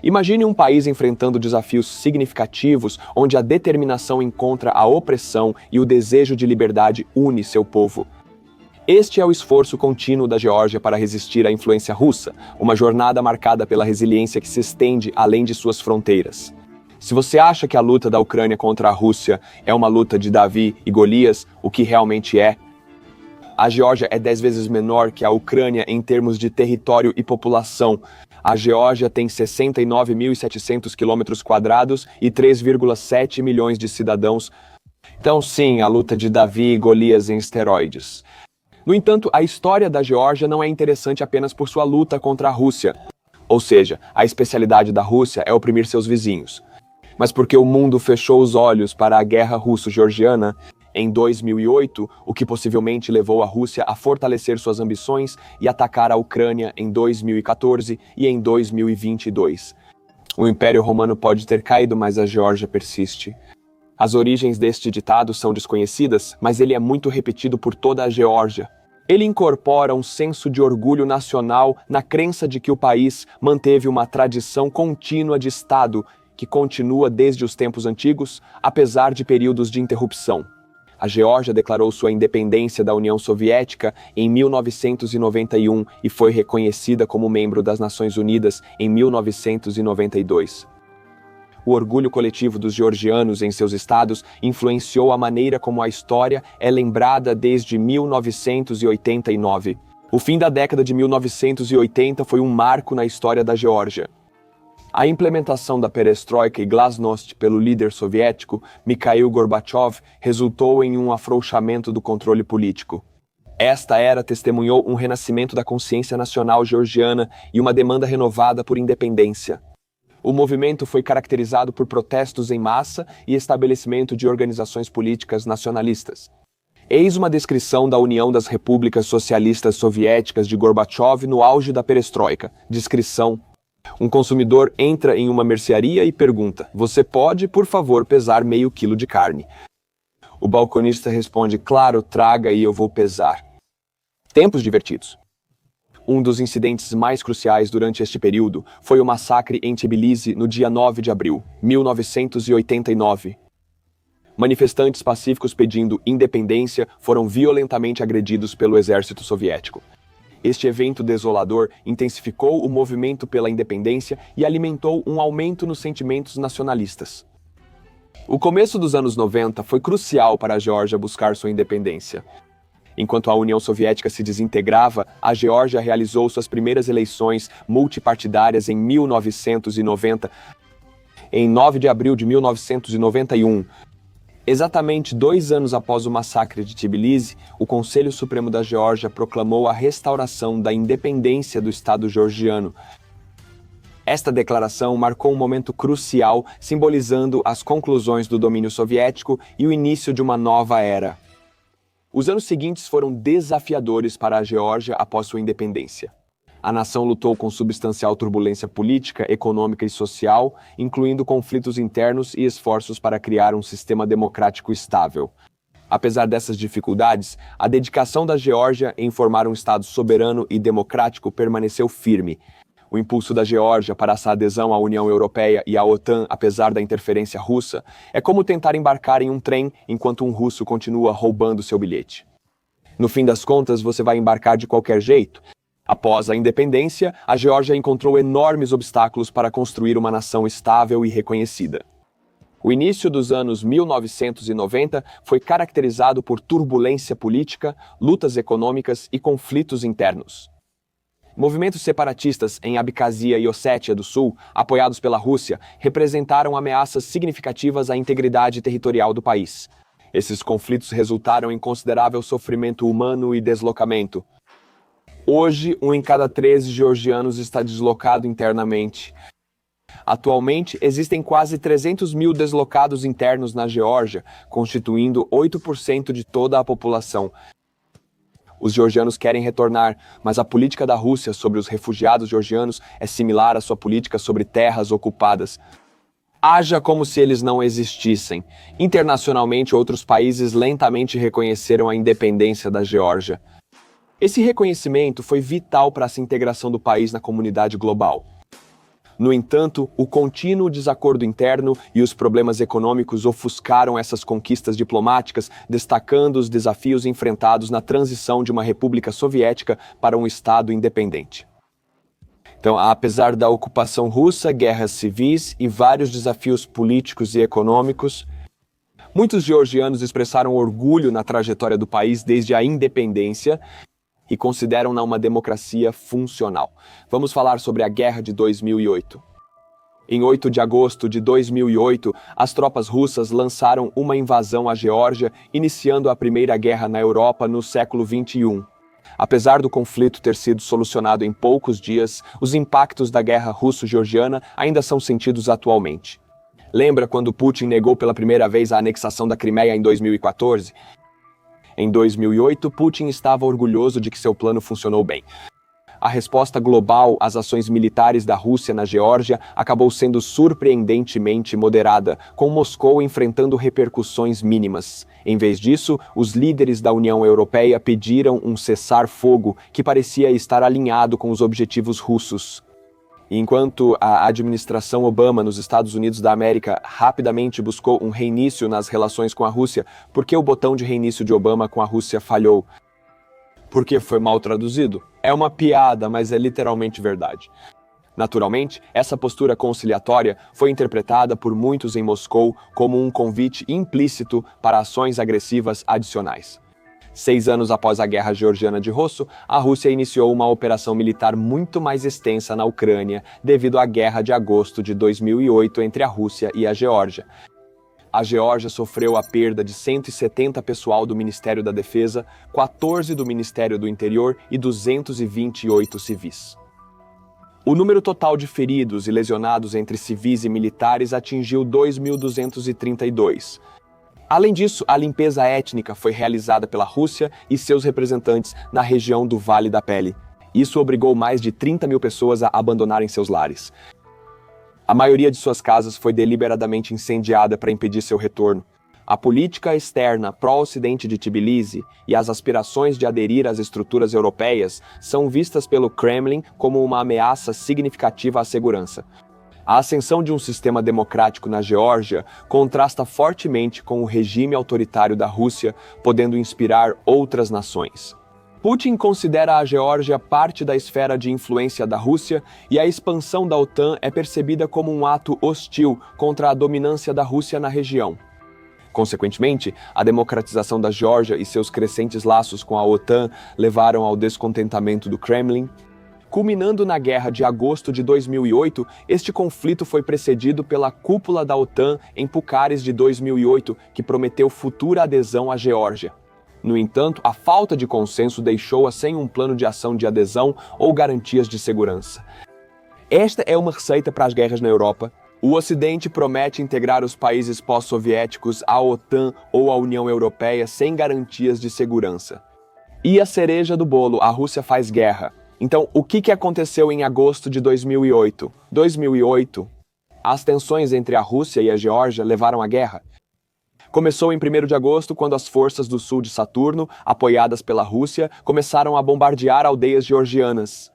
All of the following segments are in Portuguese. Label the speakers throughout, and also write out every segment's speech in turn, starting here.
Speaker 1: Imagine um país enfrentando desafios significativos onde a determinação encontra a opressão e o desejo de liberdade une seu povo. Este é o esforço contínuo da Geórgia para resistir à influência russa, uma jornada marcada pela resiliência que se estende além de suas fronteiras. Se você acha que a luta da Ucrânia contra a Rússia é uma luta de Davi e Golias, o que realmente é? A Geórgia é 10 vezes menor que a Ucrânia em termos de território e população. A Geórgia tem 69.700 km² e 3,7 milhões de cidadãos. Então sim, a luta de Davi e Golias em esteroides. No entanto, a história da Geórgia não é interessante apenas por sua luta contra a Rússia. Ou seja, a especialidade da Rússia é oprimir seus vizinhos. Mas porque o mundo fechou os olhos para a guerra russo-georgiana em 2008, o que possivelmente levou a Rússia a fortalecer suas ambições e atacar a Ucrânia em 2014 e em 2022. O Império Romano pode ter caído, mas a Geórgia persiste. As origens deste ditado são desconhecidas, mas ele é muito repetido por toda a Geórgia. Ele incorpora um senso de orgulho nacional na crença de que o país manteve uma tradição contínua de Estado que continua desde os tempos antigos, apesar de períodos de interrupção. A Geórgia declarou sua independência da União Soviética em 1991 e foi reconhecida como membro das Nações Unidas em 1992. O orgulho coletivo dos georgianos em seus estados influenciou a maneira como a história é lembrada desde 1989. O fim da década de 1980 foi um marco na história da Geórgia. A implementação da perestroika e glasnost pelo líder soviético, Mikhail Gorbachev, resultou em um afrouxamento do controle político. Esta era testemunhou um renascimento da consciência nacional georgiana e uma demanda renovada por independência. O movimento foi caracterizado por protestos em massa e estabelecimento de organizações políticas nacionalistas. Eis uma descrição da União das Repúblicas Socialistas Soviéticas de Gorbachev no auge da perestroika. Descrição: um consumidor entra em uma mercearia e pergunta: "Você pode, por favor, pesar meio quilo de carne?" O balconista responde: "Claro, traga e eu vou pesar." Tempos divertidos. Um dos incidentes mais cruciais durante este período foi o massacre em Tbilisi no dia 9 de abril, 1989. Manifestantes pacíficos pedindo independência foram violentamente agredidos pelo exército soviético. Este evento desolador intensificou o movimento pela independência e alimentou um aumento nos sentimentos nacionalistas. O começo dos anos 90 foi crucial para a Geórgia buscar sua independência. Enquanto a União Soviética se desintegrava, a Geórgia realizou suas primeiras eleições multipartidárias em 1990. Em 9 de abril de 1991, exatamente 2 anos após o massacre de Tbilisi, o Conselho Supremo da Geórgia proclamou a restauração da independência do Estado georgiano. Esta declaração marcou um momento crucial, simbolizando as conclusões do domínio soviético e o início de uma nova era. Os anos seguintes foram desafiadores para a Geórgia após sua independência. A nação lutou com substancial turbulência política, econômica e social, incluindo conflitos internos e esforços para criar um sistema democrático estável. Apesar dessas dificuldades, a dedicação da Geórgia em formar um Estado soberano e democrático permaneceu firme. O impulso da Geórgia para essa adesão à União Europeia e à OTAN, apesar da interferência russa, é como tentar embarcar em um trem enquanto um russo continua roubando seu bilhete. No fim das contas, você vai embarcar de qualquer jeito. Após a independência, a Geórgia encontrou enormes obstáculos para construir uma nação estável e reconhecida. O início dos anos 1990 foi caracterizado por turbulência política, lutas econômicas e conflitos internos. Movimentos separatistas em Abkhazia e Ossétia do Sul, apoiados pela Rússia, representaram ameaças significativas à integridade territorial do país. Esses conflitos resultaram em considerável sofrimento humano e deslocamento. Hoje, 1 em cada 13 georgianos está deslocado internamente. Atualmente, existem quase 300 mil deslocados internos na Geórgia, constituindo 8% de toda a população. Os georgianos querem retornar, mas a política da Rússia sobre os refugiados georgianos é similar à sua política sobre terras ocupadas. Haja como se eles não existissem. Internacionalmente, outros países lentamente reconheceram a independência da Geórgia. Esse reconhecimento foi vital para essa integração do país na comunidade global. No entanto, o contínuo desacordo interno e os problemas econômicos ofuscaram essas conquistas diplomáticas, destacando os desafios enfrentados na transição de uma república soviética para um Estado independente. Então, apesar da ocupação russa, guerras civis e vários desafios políticos e econômicos, muitos georgianos expressaram orgulho na trajetória do país desde a independência e consideram-na uma democracia funcional. Vamos falar sobre a Guerra de 2008. Em 8 de agosto de 2008, as tropas russas lançaram uma invasão à Geórgia, iniciando a Primeira Guerra na Europa no século XXI. Apesar do conflito ter sido solucionado em poucos dias, os impactos da guerra russo-georgiana ainda são sentidos atualmente. Lembra quando Putin negou pela primeira vez a anexação da Crimeia em 2014? Em 2008, Putin estava orgulhoso de que seu plano funcionou bem. A resposta global às ações militares da Rússia na Geórgia acabou sendo surpreendentemente moderada, com Moscou enfrentando repercussões mínimas. Em vez disso, os líderes da União Europeia pediram um cessar-fogo que parecia estar alinhado com os objetivos russos. Enquanto a administração Obama nos Estados Unidos da América rapidamente buscou um reinício nas relações com a Rússia, porque o botão de reinício de Obama com a Rússia falhou? Porque foi mal traduzido? É uma piada, mas é literalmente verdade. Naturalmente, essa postura conciliatória foi interpretada por muitos em Moscou como um convite implícito para ações agressivas adicionais. 6 anos após a Guerra Georgiana de Rosso, a Rússia iniciou uma operação militar muito mais extensa na Ucrânia devido à Guerra de Agosto de 2008 entre a Rússia e a Geórgia. A Geórgia sofreu a perda de 170 pessoal do Ministério da Defesa, 14 do Ministério do Interior e 228 civis. O número total de feridos e lesionados entre civis e militares atingiu 2.232. Além disso, a limpeza étnica foi realizada pela Rússia e seus representantes na região do Vale da Pele. Isso obrigou mais de 30 mil pessoas a abandonarem seus lares. A maioria de suas casas foi deliberadamente incendiada para impedir seu retorno. A política externa pró-ocidente de Tbilisi e as aspirações de aderir às estruturas europeias são vistas pelo Kremlin como uma ameaça significativa à segurança. A ascensão de um sistema democrático na Geórgia contrasta fortemente com o regime autoritário da Rússia, podendo inspirar outras nações. Putin considera a Geórgia parte da esfera de influência da Rússia e a expansão da OTAN é percebida como um ato hostil contra a dominância da Rússia na região. Consequentemente, a democratização da Geórgia e seus crescentes laços com a OTAN levaram ao descontentamento do Kremlin. Culminando na Guerra de Agosto de 2008, este conflito foi precedido pela cúpula da OTAN em Pucares de 2008, que prometeu futura adesão à Geórgia. No entanto, a falta de consenso deixou-a sem um plano de ação de adesão ou garantias de segurança. Esta é uma receita para as guerras na Europa. O Ocidente promete integrar os países pós-soviéticos à OTAN ou à União Europeia sem garantias de segurança. E a cereja do bolo, a Rússia faz guerra. Então, o que aconteceu em agosto de 2008? 2008, as tensões entre a Rússia e a Geórgia levaram à guerra. Começou em 1º de agosto, quando as forças do sul de Saturno, apoiadas pela Rússia, começaram a bombardear aldeias georgianas.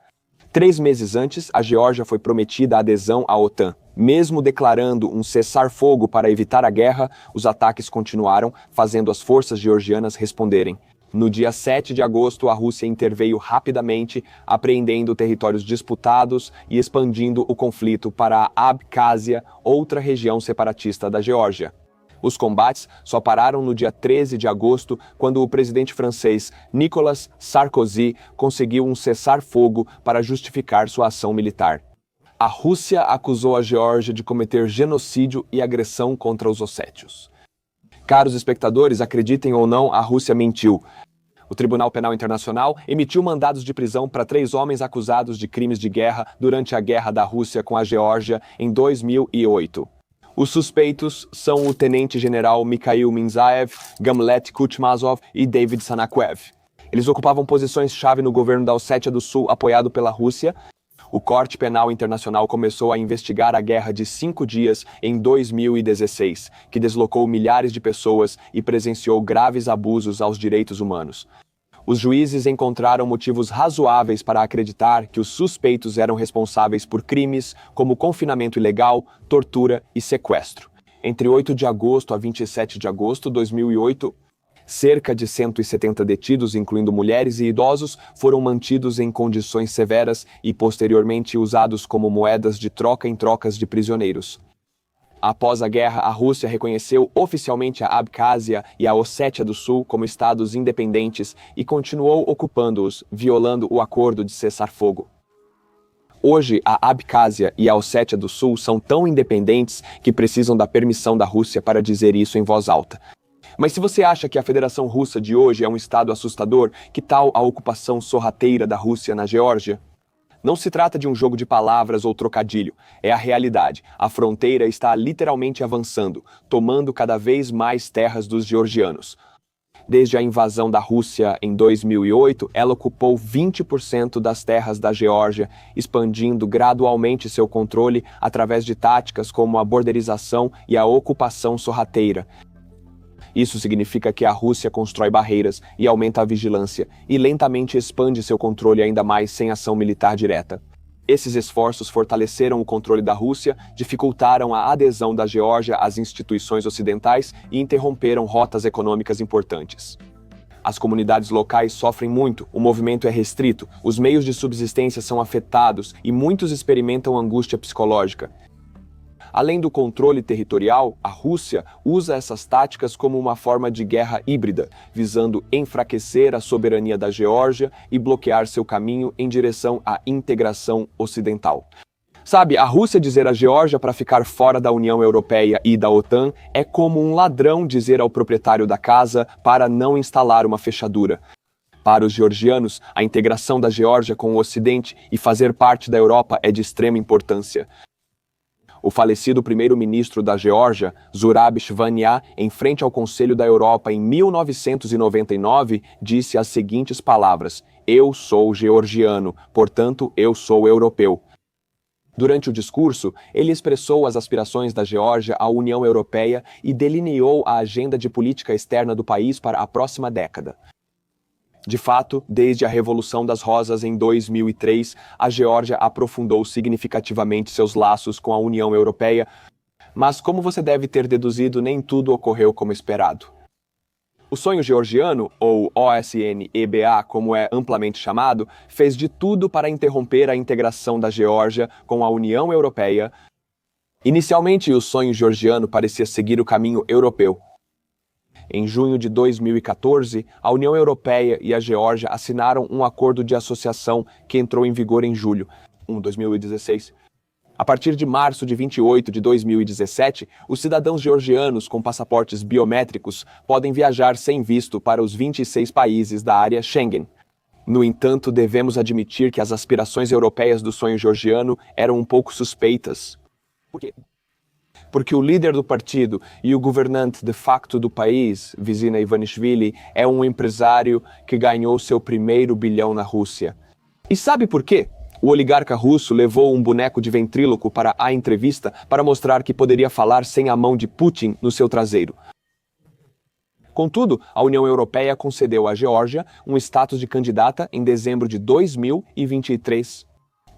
Speaker 1: 3 meses antes, a Geórgia foi prometida a adesão à OTAN. Mesmo declarando um cessar-fogo para evitar a guerra, os ataques continuaram, fazendo as forças georgianas responderem. No dia 7 de agosto, a Rússia interveio rapidamente, apreendendo territórios disputados e expandindo o conflito para a Abcásia, outra região separatista da Geórgia. Os combates só pararam no dia 13 de agosto, quando o presidente francês Nicolas Sarkozy conseguiu um cessar-fogo para justificar sua ação militar. A Rússia acusou a Geórgia de cometer genocídio e agressão contra os ossétios. Caros espectadores, acreditem ou não, a Rússia mentiu. O Tribunal Penal Internacional emitiu mandados de prisão para 3 homens acusados de crimes de guerra durante a guerra da Rússia com a Geórgia em 2008. Os suspeitos são o tenente-general Mikhail Minzaev, Gamlet Kutmazov e David Sanakiev. Eles ocupavam posições-chave no governo da Ossétia do Sul, apoiado pela Rússia. O Corte Penal Internacional começou a investigar a Guerra de 5 dias em 2016, que deslocou milhares de pessoas e presenciou graves abusos aos direitos humanos. Os juízes encontraram motivos razoáveis para acreditar que os suspeitos eram responsáveis por crimes como confinamento ilegal, tortura e sequestro. Entre 8 de agosto a 27 de agosto de 2008, cerca de 170 detidos, incluindo mulheres e idosos, foram mantidos em condições severas e posteriormente usados como moedas de troca em trocas de prisioneiros. Após a guerra, a Rússia reconheceu oficialmente a Abkhazia e a Ossétia do Sul como estados independentes e continuou ocupando-os, violando o acordo de cessar-fogo. Hoje, a Abkhazia e a Ossétia do Sul são tão independentes que precisam da permissão da Rússia para dizer isso em voz alta. Mas se você acha que a Federação Russa de hoje é um estado assustador, que tal a ocupação sorrateira da Rússia na Geórgia? Não se trata de um jogo de palavras ou trocadilho, é a realidade. A fronteira está literalmente avançando, tomando cada vez mais terras dos georgianos. Desde a invasão da Rússia em 2008, ela ocupou 20% das terras da Geórgia, expandindo gradualmente seu controle através de táticas como a borderização e a ocupação sorrateira. Isso significa que a Rússia constrói barreiras e aumenta a vigilância, e lentamente expande seu controle ainda mais sem ação militar direta. Esses esforços fortaleceram o controle da Rússia, dificultaram a adesão da Geórgia às instituições ocidentais e interromperam rotas econômicas importantes. As comunidades locais sofrem muito, o movimento é restrito, os meios de subsistência são afetados e muitos experimentam angústia psicológica. Além do controle territorial, a Rússia usa essas táticas como uma forma de guerra híbrida, visando enfraquecer a soberania da Geórgia e bloquear seu caminho em direção à integração ocidental. Sabe, a Rússia dizer à Geórgia para ficar fora da União Europeia e da OTAN é como um ladrão dizer ao proprietário da casa para não instalar uma fechadura. Para os georgianos, a integração da Geórgia com o Ocidente e fazer parte da Europa é de extrema importância. O falecido primeiro-ministro da Geórgia, Zurab Shvania, em frente ao Conselho da Europa em 1999, disse as seguintes palavras: "Eu sou georgiano, portanto eu sou europeu." Durante o discurso, ele expressou as aspirações da Geórgia à União Europeia e delineou a agenda de política externa do país para a próxima década. De fato, desde a Revolução das Rosas em 2003, a Geórgia aprofundou significativamente seus laços com a União Europeia, mas como você deve ter deduzido, nem tudo ocorreu como esperado. O sonho georgiano, ou OSN-EBA, como é amplamente chamado, fez de tudo para interromper a integração da Geórgia com a União Europeia. Inicialmente, o sonho georgiano parecia seguir o caminho europeu. Em junho de 2014, a União Europeia e a Geórgia assinaram um acordo de associação que entrou em vigor em julho de 2016. A partir de março de 28 de 2017, os cidadãos georgianos com passaportes biométricos podem viajar sem visto para os 26 países da área Schengen. No entanto, devemos admitir que as aspirações europeias do sonho georgiano eram um pouco suspeitas. Por quê? Porque o líder do partido e o governante de facto do país, Vizina Ivanishvili, é um empresário que ganhou seu primeiro bilhão na Rússia. E sabe por quê? O oligarca russo levou um boneco de ventríloco para a entrevista para mostrar que poderia falar sem a mão de Putin no seu traseiro. Contudo, a União Europeia concedeu à Geórgia um status de candidata em dezembro de 2023.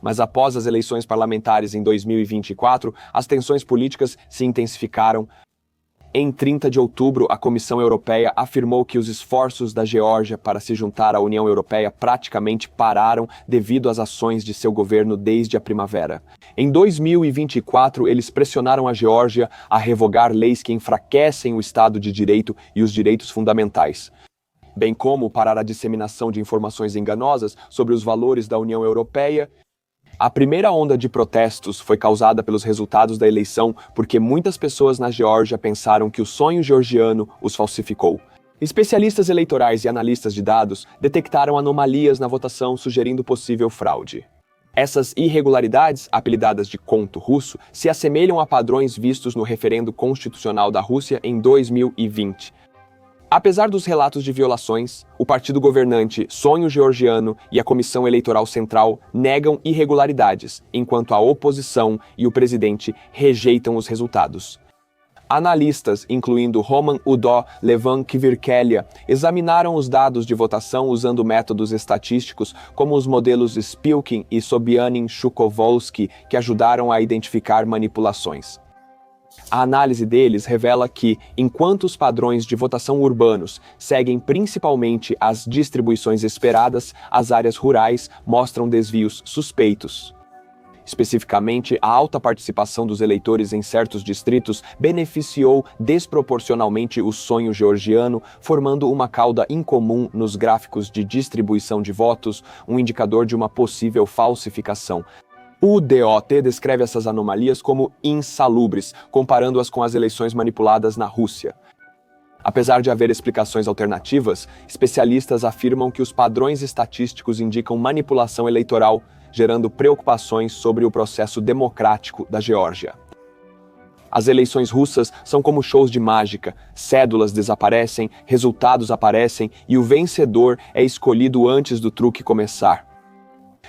Speaker 1: Mas após as eleições parlamentares em 2024, as tensões políticas se intensificaram. Em 30 de outubro, a Comissão Europeia afirmou que os esforços da Geórgia para se juntar à União Europeia praticamente pararam devido às ações de seu governo desde a primavera. Em 2024, eles pressionaram a Geórgia a revogar leis que enfraquecem o Estado de Direito e os direitos fundamentais, bem como parar a disseminação de informações enganosas sobre os valores da União Europeia. A primeira onda de protestos foi causada pelos resultados da eleição porque muitas pessoas na Geórgia pensaram que o sonho georgiano os falsificou. Especialistas eleitorais e analistas de dados detectaram anomalias na votação sugerindo possível fraude. Essas irregularidades, apelidadas de conto russo, se assemelham a padrões vistos no referendo constitucional da Rússia em 2020. Apesar dos relatos de violações, o partido governante Sonho Georgiano e a Comissão Eleitoral Central negam irregularidades, enquanto a oposição e o presidente rejeitam os resultados. Analistas, incluindo Roman Udo, Levan Kvirkelia, examinaram os dados de votação usando métodos estatísticos como os modelos Spilkin e Sobyanin-Chukovsky, que ajudaram a identificar manipulações. A análise deles revela que, enquanto os padrões de votação urbanos seguem principalmente as distribuições esperadas, as áreas rurais mostram desvios suspeitos. Especificamente, a alta participação dos eleitores em certos distritos beneficiou desproporcionalmente o sonho georgiano, formando uma cauda incomum nos gráficos de distribuição de votos, um indicador de uma possível falsificação. O DOT descreve essas anomalias como insalubres, comparando-as com as eleições manipuladas na Rússia. Apesar de haver explicações alternativas, especialistas afirmam que os padrões estatísticos indicam manipulação eleitoral, gerando preocupações sobre o processo democrático da Geórgia. As eleições russas são como shows de mágica, cédulas desaparecem, resultados aparecem e o vencedor é escolhido antes do truque começar.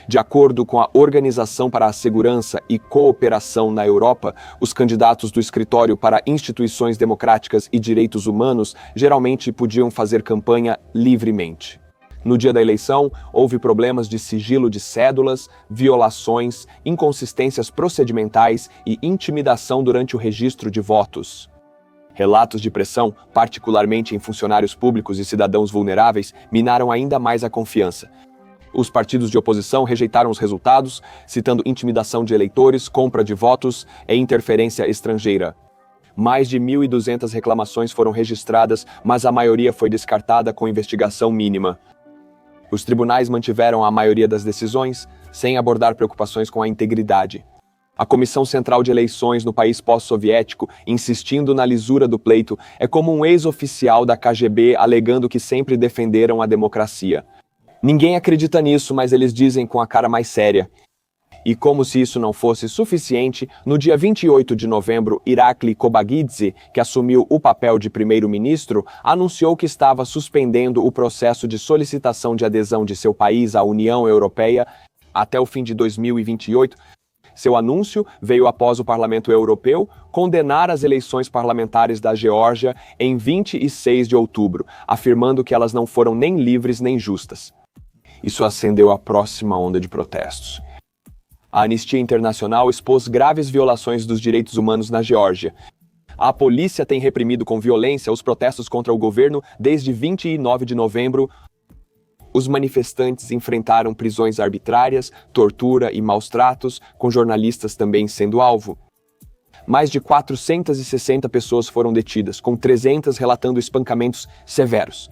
Speaker 1: De acordo com a Organização para a Segurança e Cooperação na Europa, os candidatos do Escritório para Instituições Democráticas e Direitos Humanos geralmente podiam fazer campanha livremente. No dia da eleição, houve problemas de sigilo de cédulas, violações, inconsistências procedimentais e intimidação durante o registro de votos. Relatos de pressão, particularmente em funcionários públicos e cidadãos vulneráveis, minaram ainda mais a confiança. Os partidos de oposição rejeitaram os resultados, citando intimidação de eleitores, compra de votos e interferência estrangeira. Mais de 1.200 reclamações foram registradas, mas a maioria foi descartada com investigação mínima. Os tribunais mantiveram a maioria das decisões, sem abordar preocupações com a integridade. A Comissão Central de Eleições no país pós-soviético, insistindo na lisura do pleito, é como um ex-oficial da KGB alegando que sempre defenderam a democracia. Ninguém acredita nisso, mas eles dizem com a cara mais séria. E como se isso não fosse suficiente, no dia 28 de novembro, Irakli Kobagidze, que assumiu o papel de primeiro-ministro, anunciou que estava suspendendo o processo de solicitação de adesão de seu país à União Europeia até o fim de 2028. Seu anúncio veio após o Parlamento Europeu condenar as eleições parlamentares da Geórgia em 26 de outubro, afirmando que elas não foram nem livres nem justas. Isso acendeu a próxima onda de protestos. A Anistia Internacional expôs graves violações dos direitos humanos na Geórgia. A polícia tem reprimido com violência os protestos contra o governo desde 29 de novembro. Os manifestantes enfrentaram prisões arbitrárias, tortura e maus-tratos, com jornalistas também sendo alvo. Mais de 460 pessoas foram detidas, com 300 relatando espancamentos severos.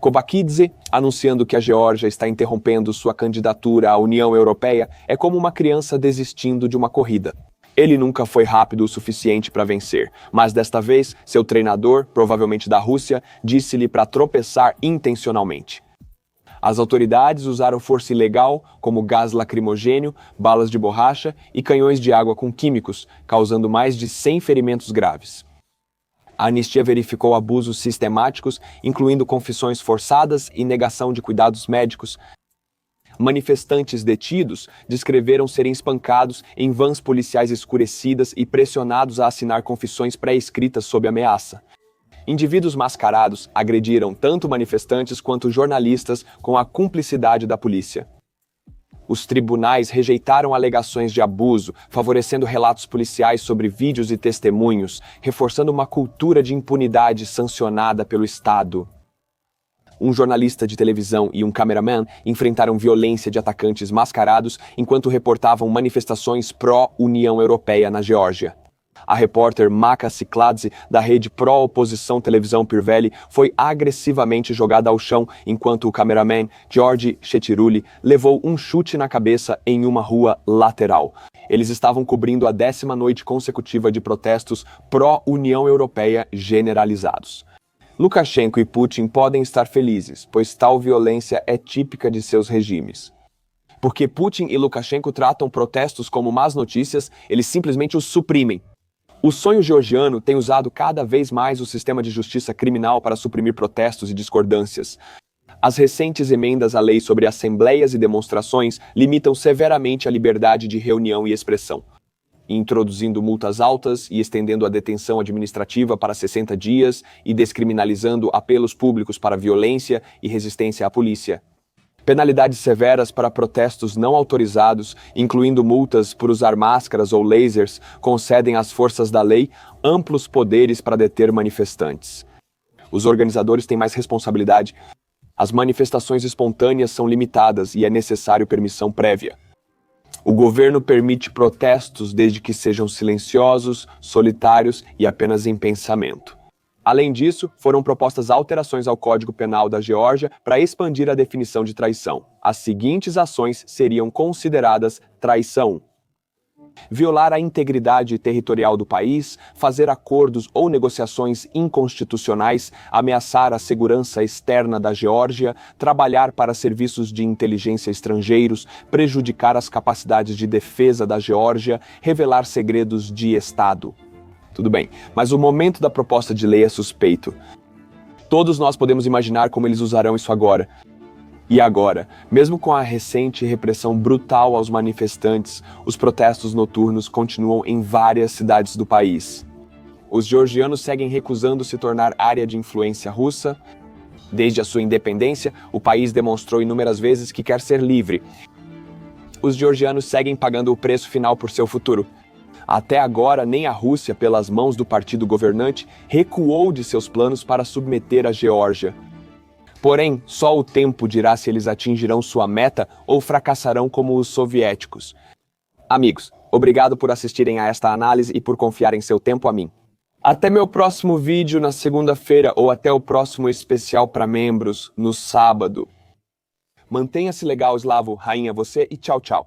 Speaker 1: Kobakidze, anunciando que a Geórgia está interrompendo sua candidatura à União Europeia, é como uma criança desistindo de uma corrida. Ele nunca foi rápido o suficiente para vencer, mas desta vez, seu treinador, provavelmente da Rússia, disse-lhe para tropeçar intencionalmente. As autoridades usaram força ilegal, como gás lacrimogênio, balas de borracha e canhões de água com químicos, causando mais de 100 ferimentos graves. A anistia verificou abusos sistemáticos, incluindo confissões forçadas e negação de cuidados médicos. Manifestantes detidos descreveram serem espancados em vans policiais escurecidas e pressionados a assinar confissões pré-escritas sob ameaça. Indivíduos mascarados agrediram tanto manifestantes quanto jornalistas com a cumplicidade da polícia. Os tribunais rejeitaram alegações de abuso, favorecendo relatos policiais sobre vídeos e testemunhos, reforçando uma cultura de impunidade sancionada pelo Estado. Um jornalista de televisão e um cameraman enfrentaram violência de atacantes mascarados enquanto reportavam manifestações pró-União Europeia na Geórgia. A repórter Maka Sikladze, da rede pró-oposição televisão Pirveli, foi agressivamente jogada ao chão enquanto o cameraman Georgi Chetiruli levou um chute na cabeça em uma rua lateral. Eles estavam cobrindo a 10ª noite consecutiva de protestos pró-União Europeia generalizados. Lukashenko e Putin podem estar felizes, pois tal violência é típica de seus regimes. Porque Putin e Lukashenko tratam protestos como más notícias, eles simplesmente os suprimem. O sonho georgiano tem usado cada vez mais o sistema de justiça criminal para suprimir protestos e discordâncias. As recentes emendas à lei sobre assembleias e demonstrações limitam severamente a liberdade de reunião e expressão. introduzindo multas altas e estendendo a detenção administrativa para 60 dias e descriminalizando apelos públicos para violência e resistência à polícia. Penalidades severas para protestos não autorizados, incluindo multas por usar máscaras ou lasers, concedem às forças da lei amplos poderes para deter manifestantes. Os organizadores têm mais responsabilidade. As manifestações espontâneas são limitadas e é necessário permissão prévia. O governo permite protestos desde que sejam silenciosos, solitários e apenas em pensamento. Além disso, foram propostas alterações ao Código Penal da Geórgia para expandir a definição de traição. As seguintes ações seriam consideradas traição: violar a integridade territorial do país, fazer acordos ou negociações inconstitucionais, ameaçar a segurança externa da Geórgia, trabalhar para serviços de inteligência estrangeiros, prejudicar as capacidades de defesa da Geórgia, revelar segredos de Estado. Tudo bem, mas o momento da proposta de lei é suspeito. Todos nós podemos imaginar como eles usarão isso agora. E agora, mesmo com a recente repressão brutal aos manifestantes, os protestos noturnos continuam em várias cidades do país. Os georgianos seguem recusando se tornar área de influência russa. Desde a sua independência, o país demonstrou inúmeras vezes que quer ser livre. Os georgianos seguem pagando o preço final por seu futuro. Até agora, nem a Rússia, pelas mãos do partido governante, recuou de seus planos para submeter a Geórgia. Porém, só o tempo dirá se eles atingirão sua meta ou fracassarão como os soviéticos. Amigos, obrigado por assistirem a esta análise e por confiarem seu tempo a mim. Até meu próximo vídeo na segunda-feira ou até o próximo especial para membros no sábado. Mantenha-se legal, Slavo, rainha você, e tchau, tchau.